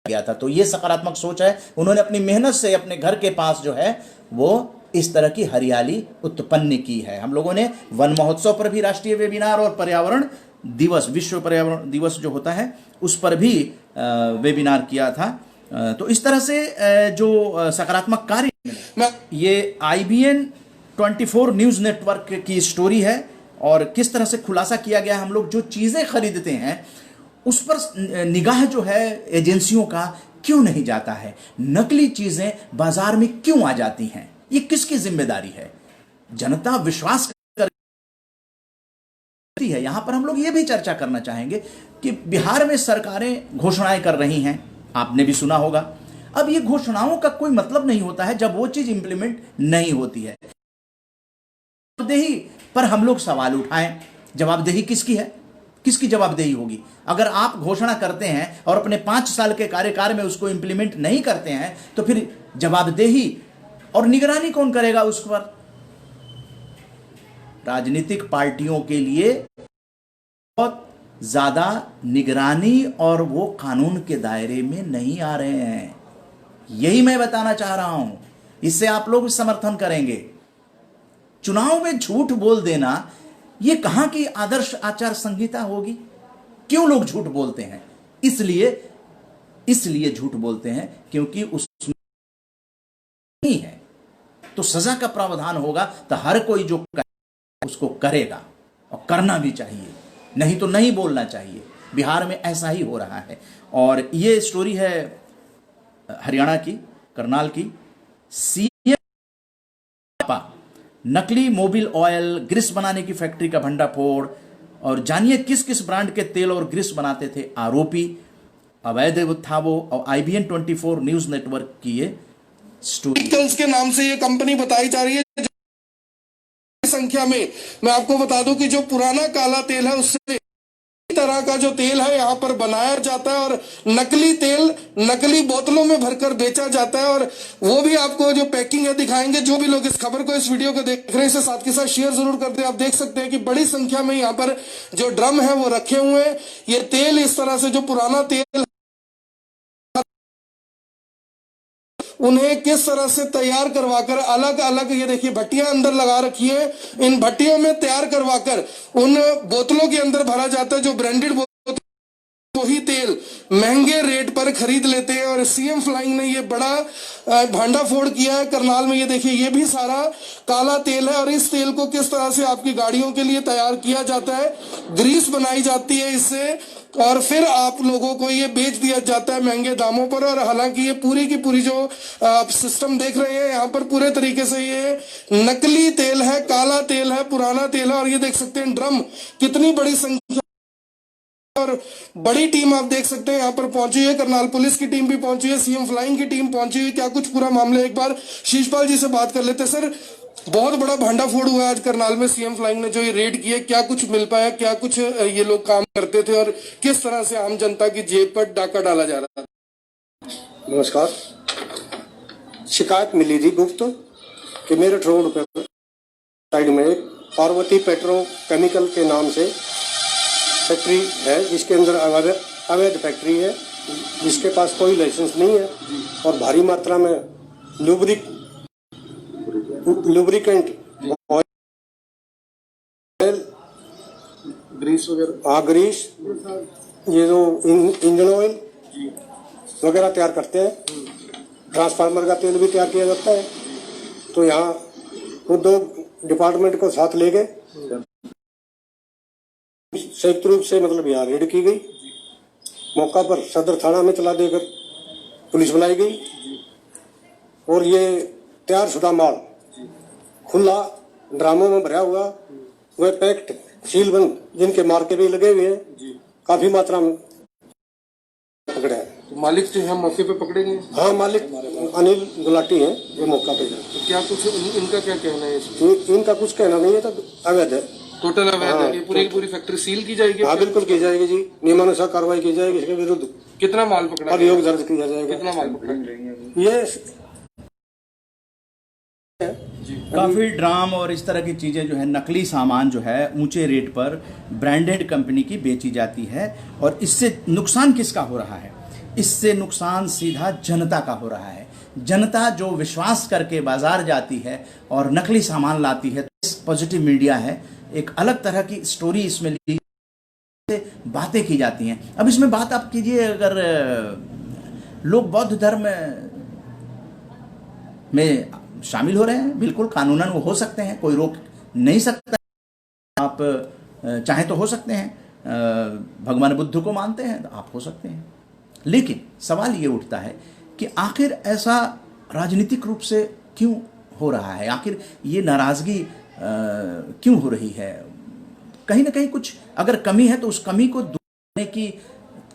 गया था। तो ये सकारात्मक सोच है। उन्होंने अपनी मेहनत से अपने घर के पास जो है वो इस तरह की हरियाली उत्पन्न की है। हम लोगों ने वन महोत्सव पर भी राष्ट्रीय वेबिनार और पर्यावरण दिवस विश्व पर्यावरण दिवस जो होता है उस पर भी वेबिनार किया था। तो इस तरह से जो सकारात्मक कार्य ये IBN 24 न्यूज़ नेटवर्क की स्टोरी है और किस तरह से खुलासा किया गया। हम लोग जो चीज़ें खरीदते हैं उस पर निगाह जो है एजेंसियों का क्यों नहीं जाता है। नकली चीज़ें बाजार में क्यों आ जाती हैं, ये किसकी जिम्मेदारी है। जनता विश्वास करती है। यहां पर हम लोग ये भी चर्चा करना चाहेंगे कि बिहार में सरकारें घोषणाएं कर रही हैं, आपने भी सुना होगा। अब ये घोषणाओं का कोई मतलब नहीं होता है जब वो चीज इंप्लीमेंट नहीं होती है। जवाबदेही पर हम लोग सवाल उठाएं। जवाबदेही किसकी है, किसकी जवाबदेही होगी। अगर आप घोषणा करते हैं और अपने 5 साल के कार्यकाल में उसको इंप्लीमेंट नहीं करते हैं तो फिर जवाबदेही और निगरानी कौन करेगा उस पर। राजनीतिक पार्टियों के लिए बहुत ज्यादा निगरानी और वो कानून के दायरे में नहीं आ रहे हैं। यही मैं बताना चाह रहा हूं। इससे आप लोग समर्थन करेंगे। चुनाव में झूठ बोल देना ये कहां की आदर्श आचार संहिता होगी। क्यों लोग झूठ बोलते हैं, इसलिए झूठ बोलते हैं क्योंकि उसमें नहीं है तो सजा का प्रावधान होगा तो हर कोई जो उसको करेगा और करना भी चाहिए, नहीं तो नहीं बोलना चाहिए। बिहार में ऐसा ही हो रहा है। और ये स्टोरी है हरियाणा की करनाल की। सीएम नकली मोबिल ऑयल ग्रीस बनाने की फैक्ट्री का भंडाफोड़। और जानिए किस किस ब्रांड के तेल और ग्रीस बनाते थे आरोपी। अवैध था वो। और IBN 24 न्यूज नेटवर्क की ये स्टोरी के नाम से ये कंपनी बताई जा रही है। संख्या में मैं आपको बता दूं कि जो पुराना काला तेल है उससे तरह का जो तेल है यहाँ पर बनाया जाता है और नकली तेल नकली बोतलों में भरकर बेचा जाता है। और वो भी आपको जो पैकिंग है दिखाएंगे। जो भी लोग इस खबर को इस वीडियो को देख रहे हैं इसे साथ के साथ शेयर जरूर कर दें। आप देख सकते हैं कि बड़ी संख्या में यहाँ पर जो ड्रम है वो रखे हुए हैं। ये तेल इस तरह से जो पुराना तेल उन्हें किस तरह से तैयार करवाकर अलग अलग ये देखिए भट्टियां अंदर लगा रखी है। इन भट्टियों में तैयार करवाकर उन बोतलों के अंदर भरा जाता है। जो ब्रांडेड बोतल वही तेल महंगे रेट पर खरीद लेते हैं। और सीएम फ्लाइंग ने ये बड़ा भांडाफोड़ किया है करनाल में। ये देखिए ये भी सारा काला तेल है। और इस तेल को किस तरह से आपकी गाड़ियों के लिए तैयार किया जाता है, ग्रीस बनाई जाती है इससे और फिर आप लोगों को ये बेच दिया जाता है महंगे दामों पर। और हालांकि ये पूरी की पूरी जो आप सिस्टम देख रहे हैं यहाँ पर पूरे तरीके से ये नकली तेल है, काला तेल है, पुराना तेल है। और ये देख सकते हैं ड्रम कितनी बड़ी संख्या और बड़ी टीम आप देख सकते हैं यहाँ पर पहुंची है। करनाल पुलिस की टीम भी पहुंची है, सीएम फ्लाइंग की टीम पहुंची है। क्या कुछ पूरा मामला एक बार शीशपाल जी से बात कर लेते हैं। सर बहुत बड़ा भांडाफोड़ हुआ आज करनाल में। सीएम फ्लाइंग ने जो ये रेड किया क्या कुछ मिल पाया, क्या कुछ ये लोग काम करते थे और किस तरह से आम जनता की जेब पर डाका डाला जा रहा था। नमस्कार। शिकायत मिली थी गुप्त कि मेरठ रोड पर साइड में एक पार्वती पेट्रोकेमिकल के नाम से फैक्ट्री है जिसके अंदर अवैध फैक्ट्री है जिसके पास कोई लाइसेंस नहीं है और भारी मात्रा में लुब्रिकेंट ऑयल ग्रीस वगैरह ग्रीस ये जो इंजन ऑयल वगैरह तैयार करते हैं। ट्रांसफार्मर का तेल भी तयार किया जाता है। तो यहाँ उद्योग डिपार्टमेंट को साथ ले गए, संयुक्त रूप से मतलब यहाँ रेड की गई। मौका पर सदर थाना में चला देकर पुलिस बुलाई गई और ये तैयार शुदा माल खुला ड्रामों में भरा हुआ, वह पैक्ट सीलबंद जिनके मार्के भी लगे हुए हैं, काफी मात्रा में पकड़ा है। तो मालिक जो है मौके पे पकड़े गए? हाँ, मालिक अनिल गुलाटी है, ये मौका पे। तो क्या कुछ इनका क्या कहना है? इनका कुछ कहना नहीं है, तो अवैध है, टोटल अवैध है। ये पूरी की पूरी फैक्ट्री सील की जाएगी? हाँ बिल्कुल की जाएगी जी, नियमानुसार कार्रवाई की जाएगी इसके विरुद्ध। कितना माल पकड़ा? अभियोग दर्ज किया जाएगा। कितना माल पकड़ा? ये काफ़ी ड्राम और इस तरह की चीज़ें जो है, नकली सामान जो है ऊंचे रेट पर ब्रांडेड कंपनी की बेची जाती है। और इससे नुकसान किसका हो रहा है? इससे नुकसान सीधा जनता का हो रहा है। जनता जो विश्वास करके बाजार जाती है और नकली सामान लाती है। पॉजिटिव मीडिया है, एक अलग तरह की स्टोरी इसमें ली, बातें की जाती हैं। अब इसमें बात आप कीजिए, अगर लोग बौद्ध धर्म में शामिल हो रहे हैं, बिल्कुल कानूनन वो हो सकते हैं, कोई रोक नहीं सकता। आप चाहें तो हो सकते हैं, भगवान बुद्ध को मानते हैं तो आप हो सकते हैं। लेकिन सवाल ये उठता है कि आखिर ऐसा राजनीतिक रूप से क्यों हो रहा है? आखिर ये नाराजगी क्यों हो रही है? कहीं ना कहीं कुछ अगर कमी है तो उस कमी को दूर करने की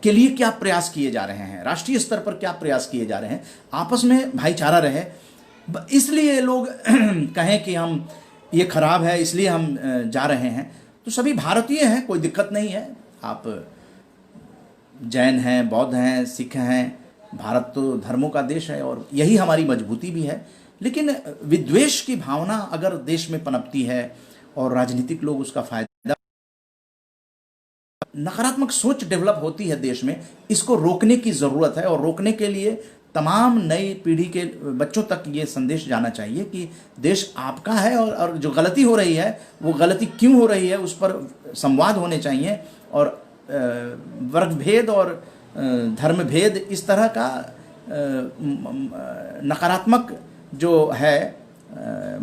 के लिए क्या प्रयास किए जा रहे हैं? राष्ट्रीय स्तर पर क्या प्रयास किए जा रहे हैं? आपस में भाईचारा रहे, इसलिए लोग कहें कि हम ये खराब है इसलिए हम जा रहे हैं। तो सभी भारतीय हैं, कोई दिक्कत नहीं है। आप जैन हैं, बौद्ध हैं, सिख हैं, भारत तो धर्मों का देश है और यही हमारी मजबूती भी है। लेकिन विद्वेष की भावना अगर देश में पनपती है और राजनीतिक लोग उसका फायदा, नकारात्मक सोच डेवलप होती है देश में, इसको रोकने की जरूरत है। और रोकने के लिए तमाम नई पीढ़ी के बच्चों तक ये संदेश जाना चाहिए कि देश आपका है और जो गलती हो रही है वो गलती क्यों हो रही है उस पर संवाद होने चाहिए। और वर्ग भेद और धर्म भेद, इस तरह का नकारात्मक जो है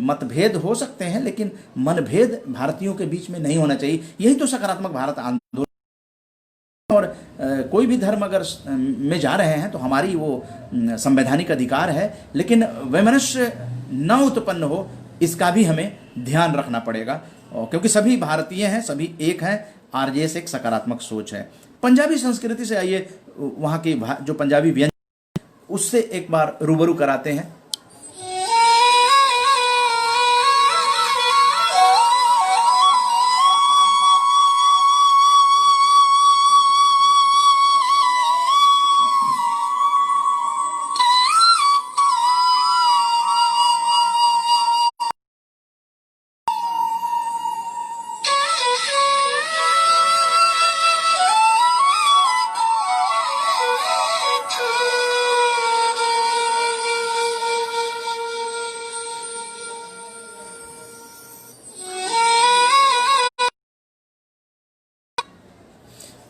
मतभेद हो सकते हैं, लेकिन मनभेद भारतीयों के बीच में नहीं होना चाहिए। यही तो सकारात्मक भारत आंदोलन। और कोई भी धर्म अगर में जा रहे हैं तो हमारी वो संवैधानिक अधिकार है, लेकिन वैमनस्य न उत्पन्न हो इसका भी हमें ध्यान रखना पड़ेगा, क्योंकि सभी भारतीय हैं, सभी एक हैं। आरजेएस एक सकारात्मक सोच है। पंजाबी संस्कृति से आइए, वहाँ की जो पंजाबी व्यंजन उससे एक बार रूबरू कराते हैं।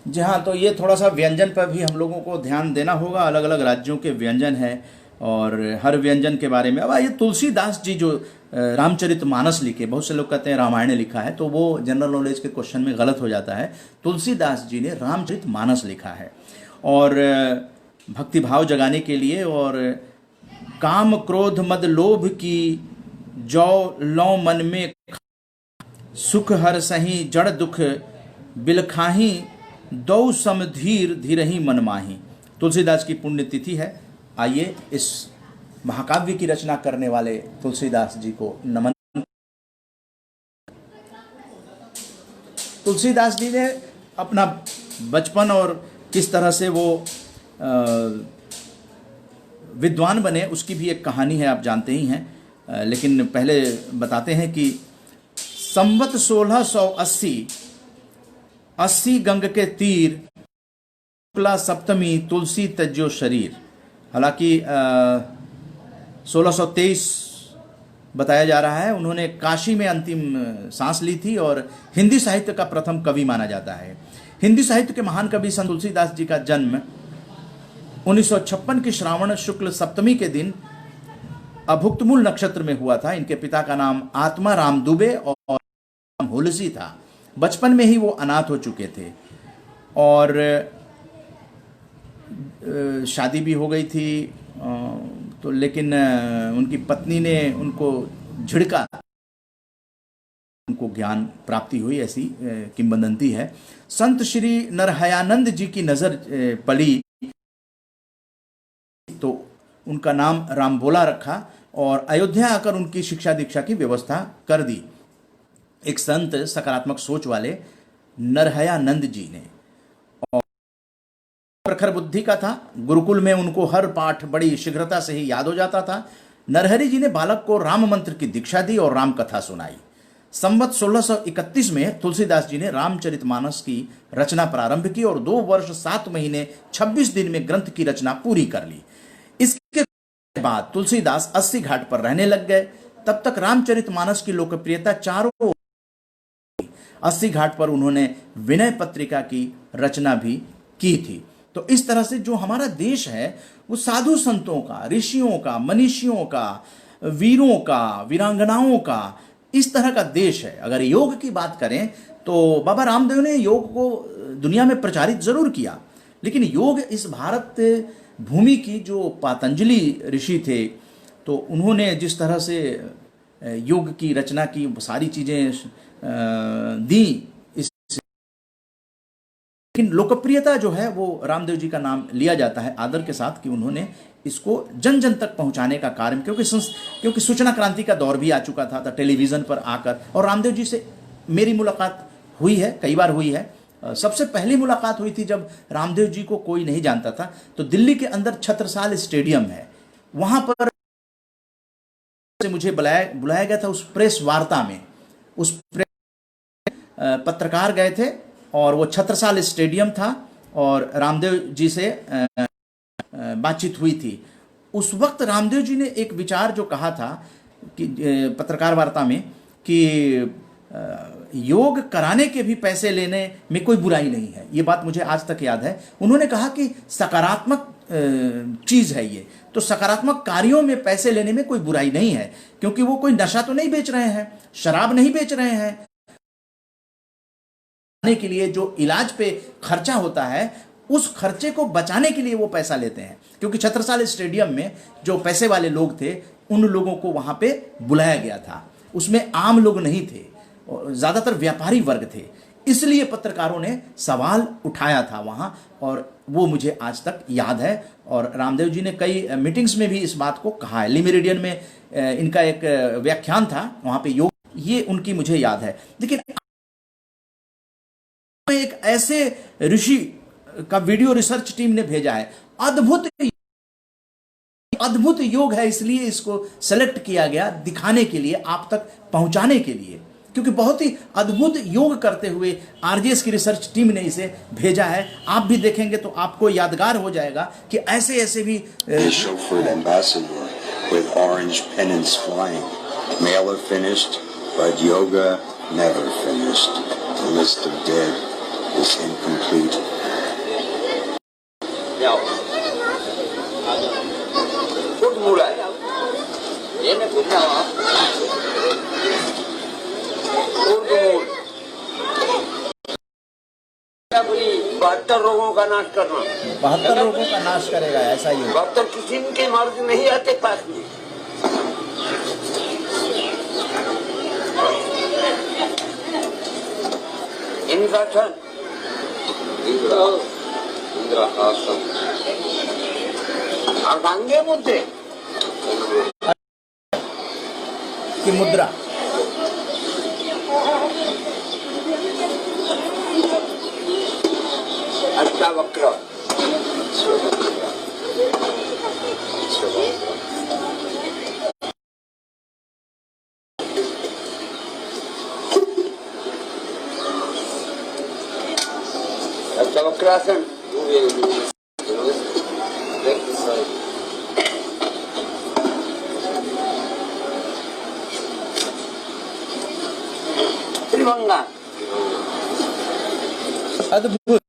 जी हाँ, तो ये थोड़ा सा व्यंजन पर भी हम लोगों को ध्यान देना होगा। अलग अलग राज्यों के व्यंजन हैं और हर व्यंजन के बारे में। अब ये तुलसीदास जी जो रामचरितमानस लिखे, बहुत से लोग कहते हैं रामायण लिखा है, तो वो जनरल नॉलेज के क्वेश्चन में गलत हो जाता है। तुलसीदास जी ने रामचरितमानस लिखा है और भक्तिभाव जगाने के लिए, और काम क्रोध मद लोभ की जौ लौ मन में, सुख हर सही जड़ दुख बिलखाही, दौ सम धीर धीरहि मन माही। तुलसीदास की पुण्यतिथि है। आइए इस महाकाव्य की रचना करने वाले तुलसीदास जी को नमन। तुलसीदास जी ने अपना बचपन और किस तरह से वो विद्वान बने उसकी भी एक कहानी है, आप जानते ही हैं। लेकिन पहले बताते हैं कि संवत 1680 गंग के तीर, शुक्ला सप्तमी तुलसी तज्जो शरीर। हालांकि 1623 बताया जा रहा है। उन्होंने काशी में अंतिम सांस ली थी और हिंदी साहित्य का प्रथम कवि माना जाता है। हिंदी साहित्य के महान कवि संत तुलसीदास जी का जन्म 1956 की श्रावण शुक्ल सप्तमी के दिन अभुक्तमूल नक्षत्र में हुआ था। इनके पिता का नाम आत्मा राम दुबे और नाम हुलसी था। बचपन में ही वो अनाथ हो चुके थे और शादी भी हो गई थी, तो लेकिन उनकी पत्नी ने उनको झिड़का, उनको ज्ञान प्राप्ति हुई, ऐसी किंवदंती है। संत श्री नरहयानंद जी की नजर पड़ी तो उनका नाम रामबोला रखा और अयोध्या आकर उनकी शिक्षा दीक्षा की व्यवस्था कर दी। एक संत सकारात्मक सोच वाले नरहयानंद जी ने, और प्रखर बुद्धि का था। गुरुकुल में उनको हर पाठ बड़ी शीघ्रता से ही याद हो जाता था। नरहरि जी ने बालक को राम मंत्र की दीक्षा दी और राम कथा सुनाई। संवत 1631 में तुलसीदास जी ने रामचरितमानस की रचना प्रारंभ की और 2 वर्ष 7 महीने 26 दिन में ग्रंथ की रचना पूरी कर ली। इसके बाद तुलसीदास 80 घाट पर रहने लग गए। तब तक रामचरितमानस की लोकप्रियता चारों 80 घाट पर उन्होंने विनय पत्रिका की रचना भी की थी। तो इस तरह से जो हमारा देश है वो साधु संतों का, ऋषियों का, मनीषियों का, वीरों का, वीरांगनाओं का, इस तरह का देश है। अगर योग की बात करें तो बाबा रामदेव ने योग को दुनिया में प्रचारित जरूर किया, लेकिन योग इस भारत भूमि की जो पतंजलि ऋषि थे तो उन्होंने जिस तरह से योग की रचना की, सारी चीजें दी, लेकिन लोकप्रियता जो है वो रामदेव जी का नाम लिया जाता है आदर के साथ कि उन्होंने इसको जन जन तक पहुंचाने का कार्य, क्योंकि सूचना क्रांति का दौर भी आ चुका था टेलीविजन पर आकर। और रामदेव जी से मेरी मुलाकात हुई है, कई बार हुई है। सबसे पहली मुलाकात हुई थी जब रामदेव जी को कोई नहीं जानता था। तो दिल्ली के अंदर छत्रसाल स्टेडियम है, वहां पर से मुझे बुलाया गया था उस प्रेस वार्ता में। उस पत्रकार गए थे और वो छत्रसाल स्टेडियम था और रामदेव जी से बातचीत हुई थी। उस वक्त रामदेव जी ने एक विचार जो कहा था कि पत्रकार वार्ता में कि योग कराने के भी पैसे लेने में कोई बुराई नहीं है। ये बात मुझे आज तक याद है। उन्होंने कहा कि सकारात्मक चीज है ये, तो सकारात्मक कार्यों में पैसे लेने में कोई बुराई नहीं है, क्योंकि वो कोई नशा तो नहीं बेच रहे हैं, शराब नहीं बेच रहे हैं। के लिए जो इलाज पे खर्चा होता है उस खर्चे को बचाने के लिए वो पैसा लेते हैं। क्योंकि छत्रसाल स्टेडियम में जो पैसे वाले लोग थे उन लोगों को वहां पे बुलाया गया था, उसमें आम लोग नहीं थे, ज्यादातर व्यापारी वर्ग थे। इसलिए पत्रकारों ने सवाल उठाया था वहां, और वो मुझे आज तक याद है। और रामदेव जी ने कई मीटिंग्स में भी इस बात को कहा है। ली मेरिडियन में इनका एक व्याख्यान था, वहां पे योग, ये उनकी मुझे याद है। लेकिन एक ऐसे ऋषि का वीडियो रिसर्च टीम ने भेजा है, अद्भुत योग है, इसलिए इसको सेलेक्ट किया गया दिखाने के लिए, आप तक पहुंचाने के लिए, क्योंकि बहुत ही अद्भुत योग करते हुए आरजेएस की रिसर्च टीम ने इसे भेजा है। आप भी देखेंगे तो आपको यादगार हो जाएगा कि ऐसे ऐसे भी chauffeured ambassador with orange pennants flying. Mailer finished, but yoga never finished. The list of dead is incomplete. बहत्तर रोगों का नाश करना, 72 रोगों का नाश करेगा, ऐसा ही 72 किस्म के मर्ज नहीं आते पास में। इनका छन इंद्र आसन अर्धांगे मुद्दे की मुद्रा, अच्छा वक्र, अच्छा वक्रासन, त्रिभंगा, अद्भुत।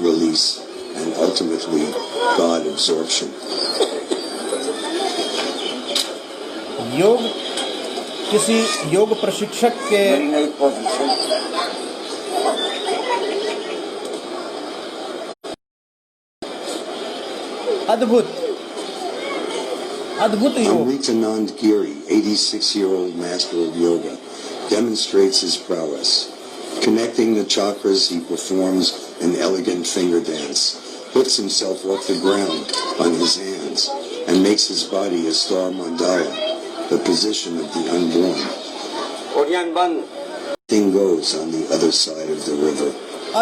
Release and ultimately God absorption. योग किसी योग प्रशिक्षक के अद्भुत योग। Amritanand Giri, 86-year-old master of yoga, demonstrates his prowess. Connecting the chakras, he performs an elegant finger dance, lifts himself off the ground on his hands, and makes his body a star mandala, the position of the unborn. Thing goes on the other side of the river.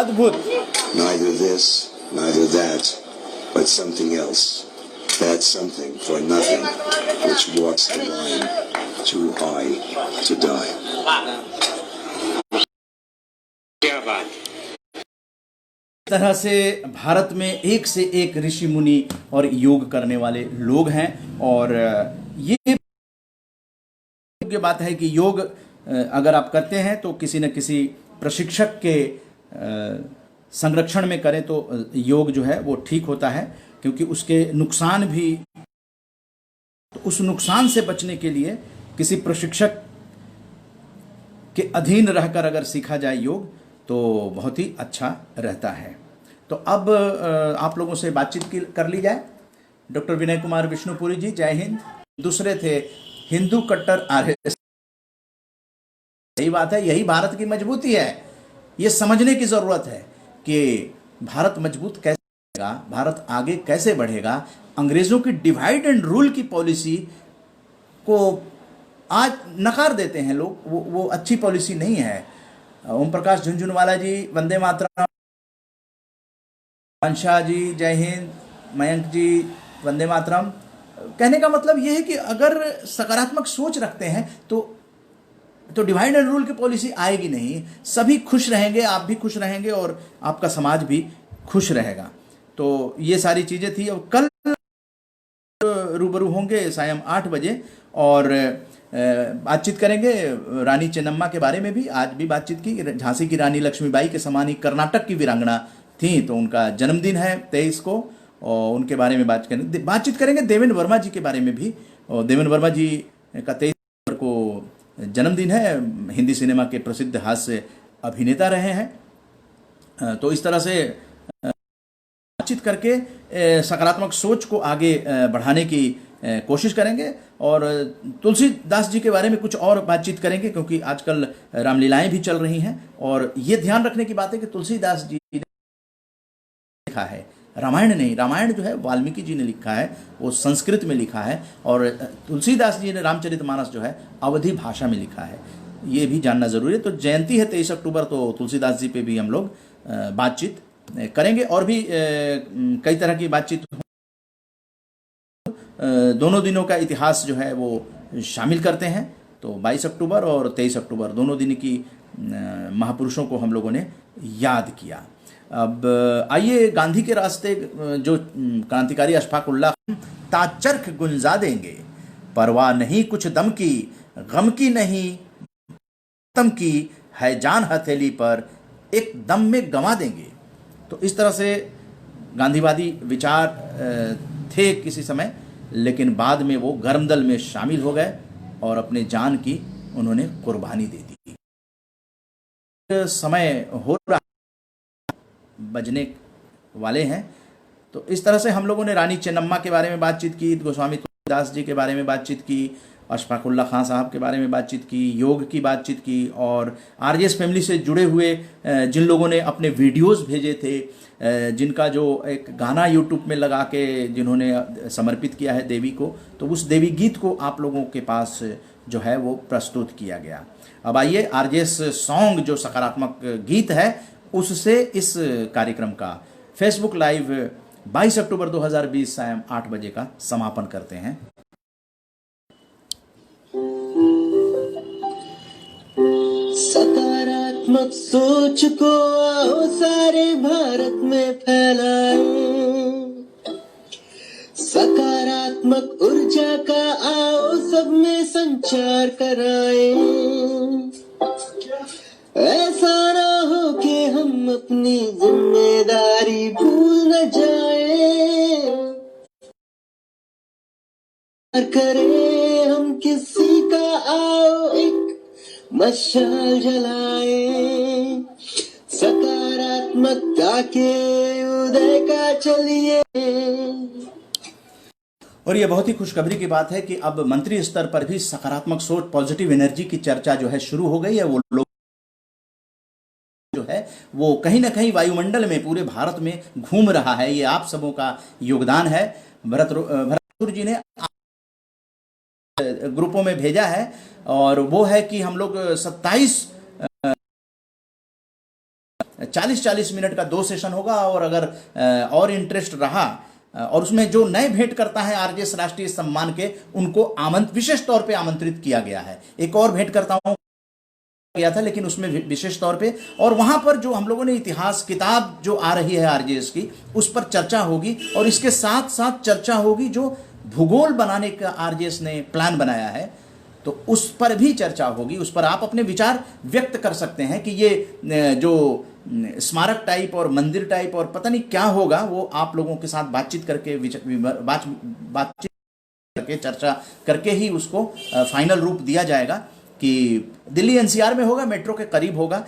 अद्भुत। Neither this, neither that, but something else. That something for nothing, which walks the line too high to die. तरह से भारत में एक से एक ऋषि मुनि और योग करने वाले लोग हैं, और ये बात है कि योग अगर आप करते हैं तो किसी न किसी प्रशिक्षक के संरक्षण में करें तो योग जो है वो ठीक होता है, क्योंकि उसके नुकसान भी, तो उस नुकसान से बचने के लिए किसी प्रशिक्षक के अधीन रहकर अगर सीखा जाए योग तो बहुत ही अच्छा रहता है। तो अब आप लोगों से बातचीत कर ली जाए। डॉक्टर विनय कुमार विष्णुपुरी जी, जय हिंद। दूसरे थे हिंदू कट्टर आरएसएस। यही बात है, यही भारत की मजबूती है। ये समझने की जरूरत है कि भारत मजबूत कैसे बनेगा, भारत आगे कैसे बढ़ेगा। अंग्रेजों की डिवाइड एंड रूल की पॉलिसी को आज नकार देते हैं लोग, वो अच्छी पॉलिसी नहीं है। ओम प्रकाश झुनझुनवाला जी, वंदे मातरम। वंशा जी, जय हिंद। मयंक जी, वंदे मातरम। कहने का मतलब यह है कि अगर सकारात्मक सोच रखते हैं तो डिवाइड एंड रूल की पॉलिसी आएगी नहीं। सभी खुश रहेंगे, आप भी खुश रहेंगे और आपका समाज भी खुश रहेगा। तो ये सारी चीजें थी। और कल रूबरू होंगे सायं 8 बजे और बातचीत करेंगे रानी चेन्नम्मा के बारे में भी। आज भी बातचीत की। झांसी की रानी लक्ष्मीबाई के समान ही कर्नाटक की वीरांगना थी, तो उनका जन्मदिन है 23 को, और उनके बारे में बातचीत करेंगे। देवेंद्र वर्मा जी के बारे में भी। और देवेंद्र वर्मा जी का 23 को जन्मदिन है। हिंदी सिनेमा के प्रसिद्ध हास्य अभिनेता रहे हैं। तो इस तरह से बातचीत करके सकारात्मक सोच को आगे बढ़ाने की कोशिश करेंगे। और तुलसीदास जी के बारे में कुछ और बातचीत करेंगे, क्योंकि आजकल रामलीलाएं भी चल रही हैं। और ये ध्यान रखने की बात है कि तुलसीदास जी ने लिखा है, रामायण नहीं। रामायण जो है वाल्मीकि जी ने लिखा है, वो संस्कृत में लिखा है, और तुलसीदास जी ने रामचरितमानस जो है अवधी भाषा में लिखा है। ये भी जानना जरूरी है। तो जयंती है 23 अक्टूबर, तो तुलसीदास जी पे भी हम लोग बातचीत करेंगे। और भी कई तरह की बातचीत, दोनों दिनों का इतिहास जो है वो शामिल करते हैं। तो 22 अक्टूबर और 23 अक्टूबर दोनों दिन की महापुरुषों को हम लोगों ने याद किया। अब आइए गांधी के रास्ते जो क्रांतिकारी अशफाक उल्लाह ताचरख गुंजा देंगे, परवाह नहीं कुछ दम की, गम की नहीं तम की, है जान हथेली पर एक दम में गंवा देंगे। तो इस तरह से गांधीवादी विचार थे किसी समय, लेकिन बाद में वो गर्मदल में शामिल हो गए और अपने जान की उन्होंने कुर्बानी दे दी। समय हो रहा बजने वाले हैं। तो इस तरह से हम लोगों ने रानी चेन्नम्मा के बारे में बातचीत की, गोस्वामी तुलसीदास जी के बारे में बातचीत की, अशफाक उल्लाह खां साहब के बारे में बातचीत की, योग की बातचीत की, और आरजेएस फैमिली से जुड़े हुए जिन लोगों ने अपने वीडियोस भेजे थे, जिनका जो एक गाना यूट्यूब में लगा के जिन्होंने समर्पित किया है देवी को, तो उस देवी गीत को आप लोगों के पास जो है वो प्रस्तुत किया गया। अब आइए आरजेएस सॉन्ग जो सकारात्मक गीत है उससे इस कार्यक्रम का फेसबुक लाइव 22 अक्टूबर 2020 सायं 8 बजे का समापन करते हैं। सकारात्मक सोच को आओ सारे भारत में फैलाएं, सकारात्मक ऊर्जा का आओ सब में संचार कराए। ऐसा ना हो कि हम अपनी जिम्मेदारी भूल न जाए। करे हम किसी का आओ एक मशाल जलाए, सकारात्मकता के उदय का चलिए। और ये बहुत ही खुशखबरी की बात है कि अब मंत्री स्तर पर भी सकारात्मक सोच, पॉजिटिव एनर्जी की चर्चा जो है शुरू हो गई है। वो लोग जो है वो कहीं ना कहीं वायुमंडल में पूरे भारत में घूम रहा है। ये आप सबों का योगदान है। भरत जी ने ग्रुपों में भेजा है और वो है कि हम लोग 40-40 मिनट का 2 सेशन होगा। और अगर और इंटरेस्ट रहा और उसमें जो नए भेंट करता है आरजेएस राष्ट्रीय सम्मान के, उनको विशेष तौर पे आमंत्रित किया गया है। एक और भेंट करता हूं गया था लेकिन उसमें विशेष तौर पे, और वहां पर जो हम लोगों ने इतिहास किताब जो आ रही है आरजेएस की, उस पर चर्चा होगी। और इसके साथ साथ चर्चा होगी जो भूगोल बनाने का आरजेएस ने प्लान बनाया है, तो उस पर भी चर्चा होगी। उस पर आप अपने विचार व्यक्त कर सकते हैं कि ये जो स्मारक टाइप और मंदिर टाइप और पता नहीं क्या होगा, वो आप लोगों के साथ बातचीत करके बातचीत करके चर्चा करके ही उसको फाइनल रूप दिया जाएगा कि दिल्ली एनसीआर में होगा, मेट्रो के करीब होगा।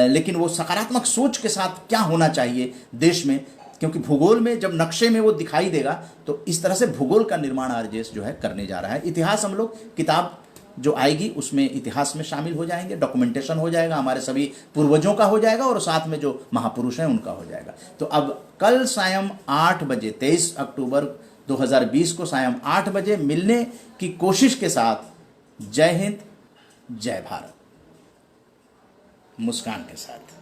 लेकिन वो सकारात्मक सोच के साथ क्या होना चाहिए देश में, क्योंकि भूगोल में जब नक्शे में वो दिखाई देगा तो इस तरह से भूगोल का निर्माण आरजेएस जो है करने जा रहा है। इतिहास हम लोग किताब जो आएगी उसमें इतिहास में शामिल हो जाएंगे, डॉक्यूमेंटेशन हो जाएगा, हमारे सभी पूर्वजों का हो जाएगा और साथ में जो महापुरुष हैं उनका हो जाएगा। तो अब कल सायं 8 बजे 23 अक्टूबर 2020 को सायं 8 बजे मिलने की कोशिश के साथ जय हिंद, जय भारत, मुस्कान के साथ।